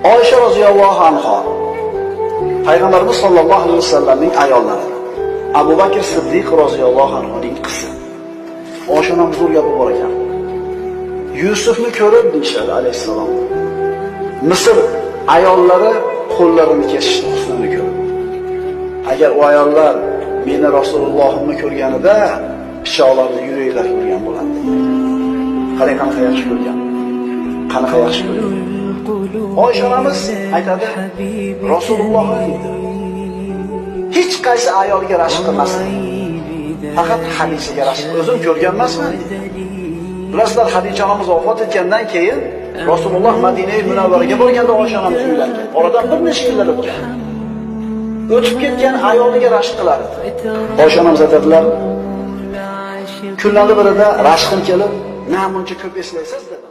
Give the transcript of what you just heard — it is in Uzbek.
Oysha roziyallohu anha Payg'ambarimiz sollallohu alayhi vasallamning ayollari. Abu Bakr Siddiq roziyallohu anhuning qizi. Oyshaning zo'r gapi bor ekan. Yusufni ko'rib deyshadi alayhissalom. Misr ayollari qo'llarini kesishdi husnini ko'rib. Agar u ayollar meni Rasulullohimni ko'rganida pichoqlarni yuraklar ko'rgan bo'lardi. Qanaqa yaxshi ko'rgan. Qanaqa yaxshi ko'rgan. Oysha onamiz aytadi, Rasululloh hech qaysi ayolga rashk qilmasdi. Faqat Hadichaga rashk. O'zim ko'rgan emasman. Bilasizlar, Hadicha onamiz vafot etgandan keyin Rasululloh Madinaga Munavvaraga borganda Oysha onamiz uylangan. Oradan bir necha yillar o'tgan. O'tib ketgan ayoliga rashk qilardi. Oysha onamiz aytadilar, kunlarning birida rashqim kelib, "Namuncha ko'p eslaysiz" dedi.